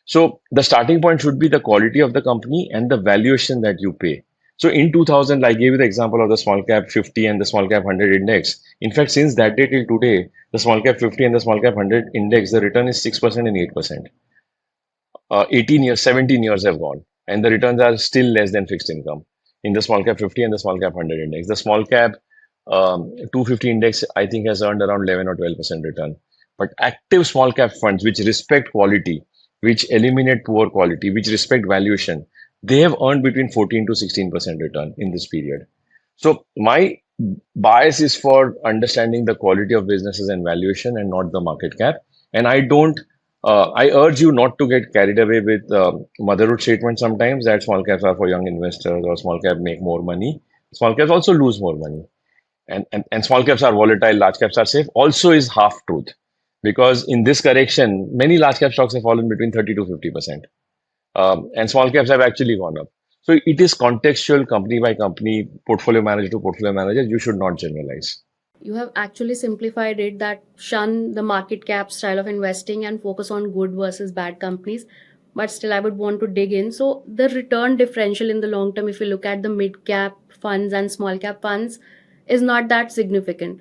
So the starting point should be the quality of the company and the valuation that you pay. So in 2000, I gave you the example of the small cap 50 and the small cap 100 index. In fact, since that day till today, the small cap 50 and the small cap 100 index, the return is 6% and 8%. 18 years, 17 years have gone, and the returns are still less than fixed income in the small cap 50 and the small cap 100 index. The small cap 250 index, I think, has earned around 11 or 12% return. But active small cap funds, which respect quality, which eliminate poor quality, which respect valuation, they have earned between 14 to 16% return in this period. So my bias is for understanding the quality of businesses and valuation and not the market cap. And I don't, I urge you not to get carried away with motherhood statements sometimes that small caps are for young investors or small cap make more money. Small caps also lose more money. And small caps are volatile, large caps are safe also is half truth. Because in this correction, many large cap stocks have fallen between 30 to 50%. And small caps have actually gone up. So it is contextual, company by company, portfolio manager to portfolio manager. You should not generalize. You have actually simplified it that shun the market cap style of investing and focus on good versus bad companies. But still, I would want to dig in. So, the return differential in the long term, if you look at the mid cap funds and small cap funds, is not that significant.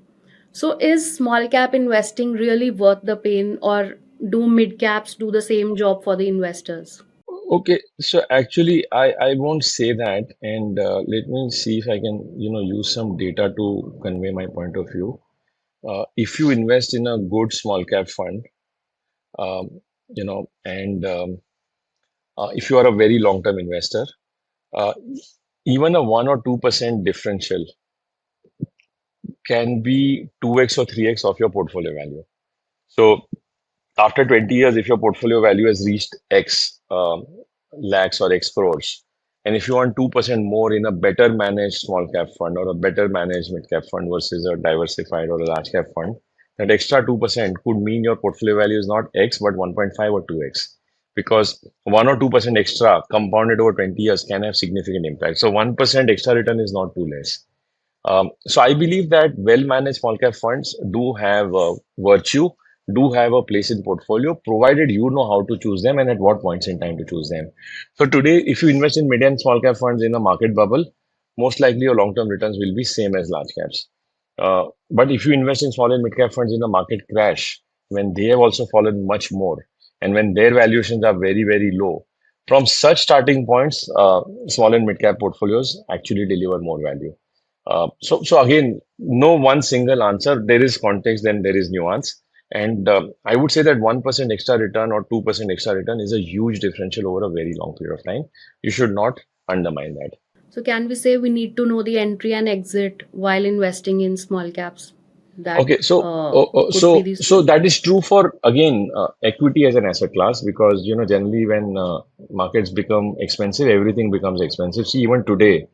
So, is small cap investing really worth the pain, or do mid caps do the same job for the investors? Okay, so actually, I won't say that, and let me see if I can, use some data to convey my point of view. If you invest in a good small cap fund, and if you are a very long term investor, uh, even a 1 or 2% differential can be 2x or 3x of your portfolio value. So after 20 years, if your portfolio value has reached X lakhs or X crores, and if you want 2% more in a better managed small cap fund or a better managed mid cap fund versus a diversified or a large cap fund, that extra 2% could mean your portfolio value is not X but 1.5 or 2x. Because 1 or 2% extra compounded over 20 years can have significant impact. So 1% extra return is not too less. So I believe that well-managed small cap funds do have virtue, do have a place in portfolio, provided you know how to choose them and at what points in time to choose them. So today, if you invest in mid and small cap funds in a market bubble, most likely your long-term returns will be same as large caps. But if you invest in small and mid cap funds in a market crash, when they have also fallen much more, and when their valuations are very, very low, from such starting points, small and mid cap portfolios actually deliver more value. So again, no one single answer. There is context, then there is nuance. And I would say that 1% extra return or 2% extra return is a huge differential over a very long period of time. You should not undermine that. So, can we say we need to know the entry and exit while investing in small caps? That Okay, so could be these two. that is true for again equity as an asset class because generally when markets become expensive, everything becomes expensive. See, even today,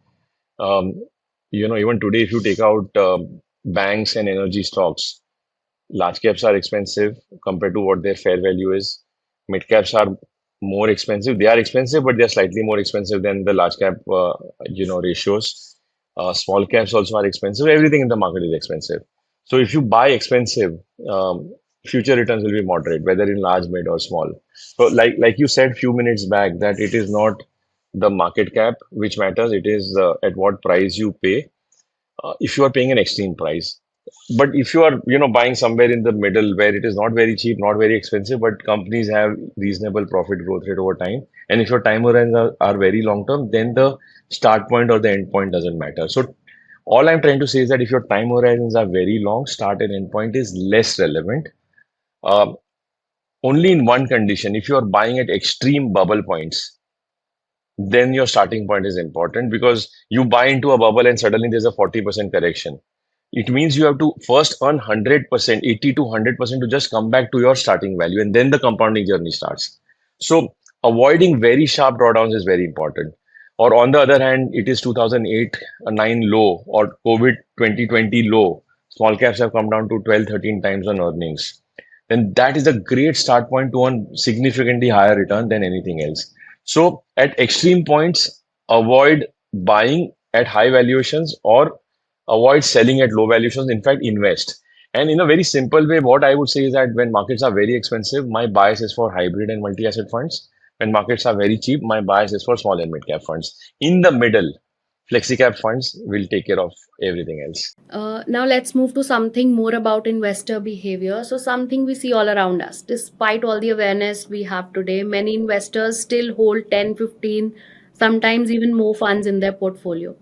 um, even today, if you take out banks and energy stocks, large caps are expensive compared to what their fair value is. Mid caps are more expensive. They are expensive, but they're slightly more expensive than the large cap, ratios. Small caps also are expensive. Everything in the market is expensive. So if you buy expensive, future returns will be moderate, whether in large, mid, or small. So like you said few minutes back, that it is not the market cap which matters. It is at what price you pay. If you are paying an extreme price, but if you are buying somewhere in the middle where it is not very cheap, not very expensive, but companies have reasonable profit growth rate over time, and if your time horizons are very long term, then the start point or the end point doesn't matter. So all I'm trying to say is that if your time horizons are very long, start and end point is less relevant. um, Only in one condition: if you are buying at extreme bubble points, then your starting point is important, because you buy into a bubble and suddenly there's a 40% correction. It means you have to first earn 100%, 80 to 100% to just come back to your starting value, and then the compounding journey starts. So avoiding very sharp drawdowns is very important. Or on the other hand, it is 2008 a 9 low or COVID 2020 low. Small caps have come down to 12, 13 times on earnings. Then that is a great start point to earn significantly higher return than anything else. So at extreme points, avoid buying at high valuations or avoid selling at low valuations. In fact, invest. And in a very simple way, what I would say is that when markets are very expensive, my bias is for hybrid and multi-asset funds. When markets are very cheap, my bias is for small and mid-cap funds. In the middle, flexi-cap funds will take care of everything else. Now let's move to something more about investor behavior. So something we see all around us. Despite all the awareness we have today, many investors still hold 10, 15, sometimes even more funds in their portfolio.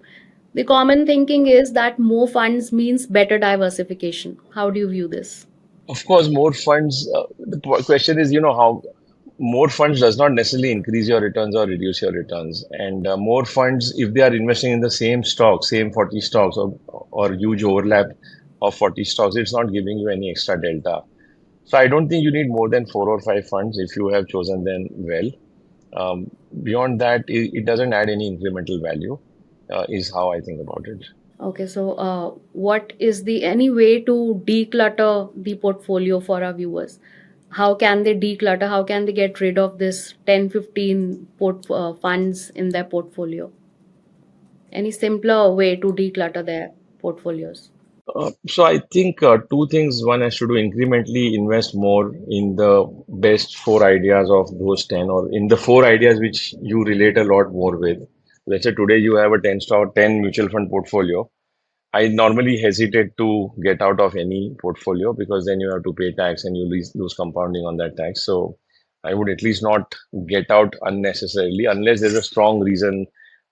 The common thinking is that more funds means better diversification. How do you view this? Of course, more funds. Question is, how more funds does not necessarily increase your returns or reduce your returns. And more funds, if they are investing in the same stock, same 40 stocks, or huge overlap of 40 stocks, it's not giving you any extra delta. So I don't think you need more than 4 or 5 funds if you have chosen them well. Um, Beyond that, it doesn't add any incremental value, is how I think about it. Okay, so what is the any way to declutter the portfolio for our viewers? How can they declutter? How can they get rid of this 10, 15 funds in their portfolio? Any simpler way to declutter their portfolios? So I think two things. One has to do incrementally invest more in the best four ideas of those 10, or in the four ideas which you relate a lot more with. Let's say today you have a 10 stock, 10 mutual fund portfolio. I normally hesitate to get out of any portfolio because then you have to pay tax and you lose compounding on that tax. So I would at least not get out unnecessarily unless there's a strong reason,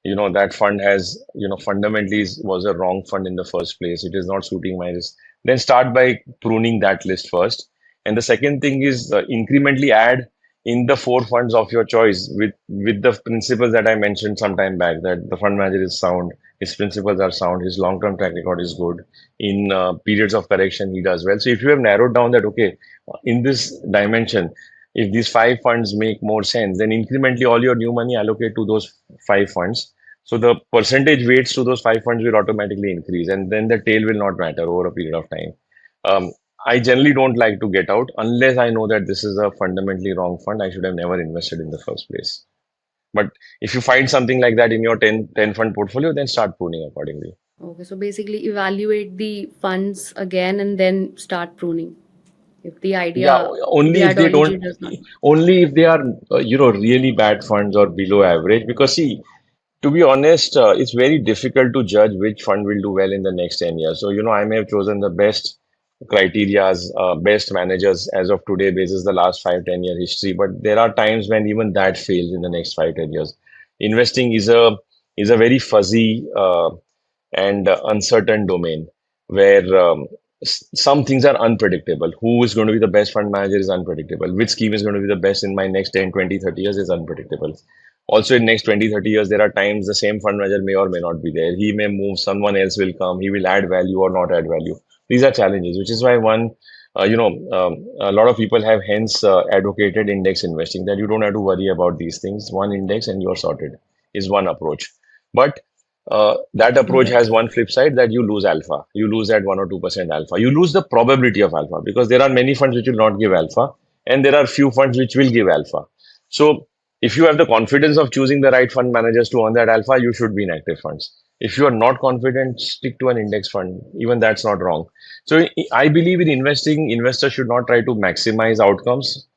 that fund has, fundamentally was a wrong fund in the first place. It is not suiting my risk. Then start by pruning that list first. And the second thing is incrementally add in the four funds of your choice with the principles that I mentioned some time back, that the fund manager is sound, his principles are sound, his long-term track record is good. In periods of correction, he does well. So if you have narrowed down that, okay, in this dimension, if these five funds make more sense, then incrementally all your new money allocate to those five funds. So the percentage weights to those five funds will automatically increase, and then the tail will not matter over a period of time. Um, I generally don't like to get out unless I know that this is a fundamentally wrong fund. I should have never invested in the first place. But if you find something like that in your ten fund portfolio, then start pruning accordingly. Okay, so basically evaluate the funds again and then start pruning if Yeah, the only if they ideology don't, does not. only if they are, really bad funds or below average. Because see, to be honest, it's very difficult to judge which fund will do well in the next 10 years. So, I may have chosen the best criterias, best managers as of today, basis the last 5, 10 year history. But there are times when even that fails in the next 5, 10 years. Investing is a very fuzzy and uncertain domain where some things are unpredictable. Who is going to be the best fund manager is unpredictable. Which scheme is going to be the best in my next 10, 20, 30 years is unpredictable. Also, in next 20, 30 years, there are times the same fund manager may or may not be there. He may move, someone else will come, he will add value or not add value. These are challenges, which is why a lot of people have hence advocated index investing, that you don't have to worry about these things. One index and you're sorted is one approach. But that approach Right. has one flip side, that you lose alpha. You lose that 1 or 2% alpha. You lose the probability of alpha because there are many funds which will not give alpha, and there are few funds which will give alpha. So if you have the confidence of choosing the right fund managers to earn that alpha, you should be in active funds. If you are not confident, stick to an index fund. Even that's not wrong. So I believe in investing, investors should not try to maximize outcomes.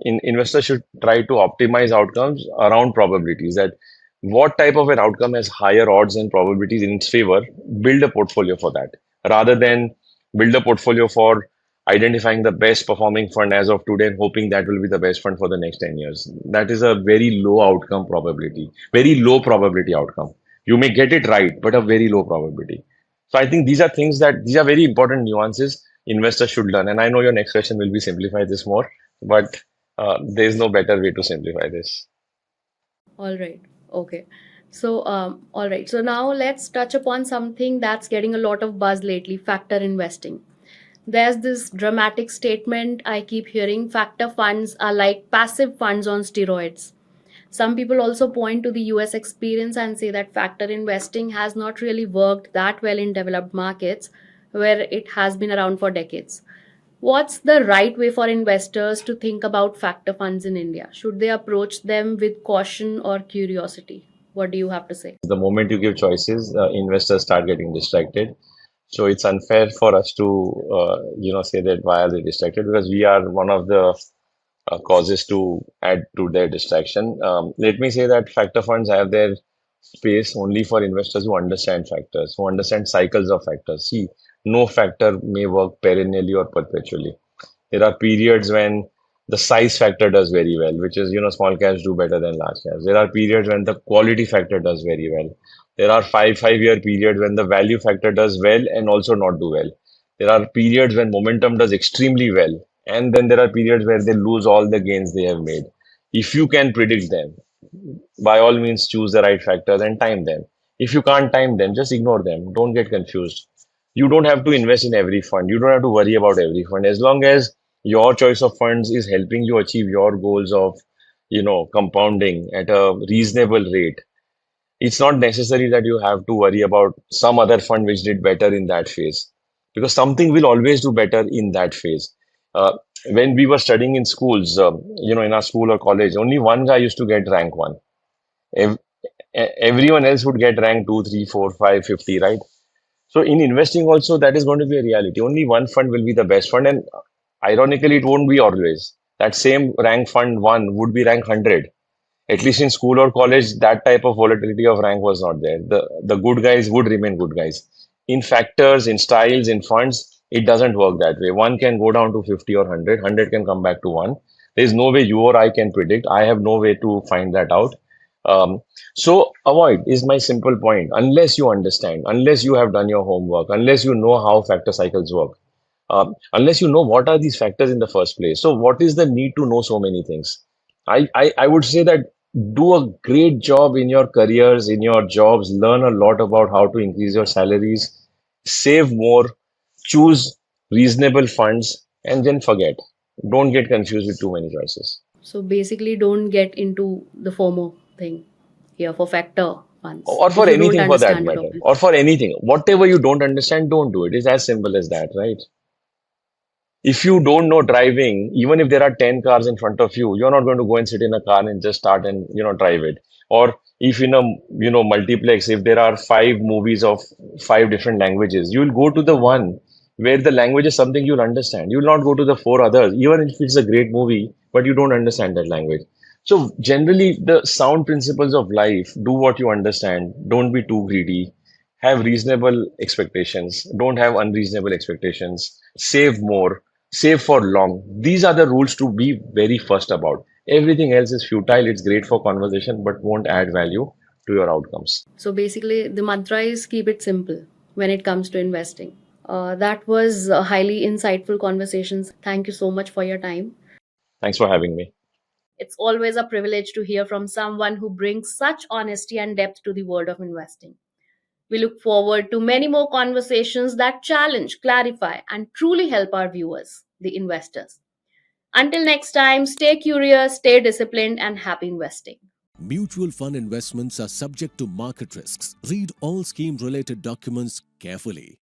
Investors should try to optimize outcomes around probabilities. That what type of an outcome has higher odds and probabilities in its favor, build a portfolio for that, rather than build a portfolio for identifying the best performing fund as of today and hoping that will be the best fund for the next 10 years. That is a very low outcome probability, very low probability outcome. You may get it right, but a very low probability. So I think these are very important nuances investors should learn. And I know your next question will be simplify this more, but there is no better way to simplify this. All right. Okay. So, all right. So now let's touch upon something that's getting a lot of buzz lately: factor investing. There's this dramatic statement I keep hearing: factor funds are like passive funds on steroids. Some people also point to the US experience and say that factor investing has not really worked that well in developed markets where it has been around for decades. What's the right way for investors to think about factor funds in India? Should they approach them with caution or curiosity? What do you have to say? The moment you give choices, investors start getting distracted. So it's unfair for us to, say that why are they distracted? Because we are one of the causes to add to their distraction. Let me say that factor funds have their space only for investors who understand factors, who understand cycles of factors. See, no factor may work perennially or perpetually. There are periods when the size factor does very well, which is, small caps do better than large caps. There are periods when the quality factor does very well. There are five-year periods when the value factor does well and also not do well. There are periods when momentum does extremely well. And then there are periods where they lose all the gains they have made. If you can predict them, by all means choose the right factors and time them. If you can't time them, just ignore them. Don't get confused. You don't have to invest in every fund. You don't have to worry about every fund. As long as your choice of funds is helping you achieve your goals of, compounding at a reasonable rate, it's not necessary that you have to worry about some other fund which did better in that phase, because something will always do better in that phase. When we were studying in schools, in our school or college, only one guy used to get rank one. Ev- Everyone else would get rank 2, 3, 4, 5, 50, right? So in investing also, that is going to be a reality. Only one fund will be the best fund, and ironically, it won't be always. That same rank fund one would be rank 100. At least in school or college, that type of volatility of rank was not there. The good guys would remain good guys. In factors, in styles, in funds, it doesn't work that way. One can go down to 50 or 100, 100 can come back to one. There's no way you or I can predict. I have no way to find that out. So avoid is my simple point. Unless you understand, unless you have done your homework, unless you know how factor cycles work, unless you know what are these factors in the first place. So what is the need to know so many things? I would say that do a great job in your careers, in your jobs, learn a lot about how to increase your salaries, save more, choose reasonable funds, and then forget. Don't get confused with too many choices. So basically, don't get into the FOMO thing here for factor funds Or if for you don't anything for that understand the matter, topic. or for anything. Whatever you don't understand, don't do it. It's as simple as that, right? If you don't know driving, even if there are 10 cars in front of you, you're not going to go and sit in a car and just start and, drive it. Or if in a, multiplex, if there are five movies of five different languages, you'll go to the one where the language is something you'll understand. You'll not go to the four others, even if it's a great movie, but you don't understand that language. So generally, the sound principles of life, do what you understand. Don't be too greedy. Have reasonable expectations. Don't have unreasonable expectations. Save more, save for long. These are the rules to be very first about. Everything else is futile. It's great for conversation, but won't add value to your outcomes. So basically, the mantra is keep it simple when it comes to investing. That was highly insightful conversations. Thank you so much for your time. Thanks for having me. It's always a privilege to hear from someone who brings such honesty and depth to the world of investing. We look forward to many more conversations that challenge, clarify, and truly help our viewers, the investors. Until next time, stay curious, stay disciplined, and happy investing. Mutual fund investments are subject to market risks. Read all scheme related documents carefully.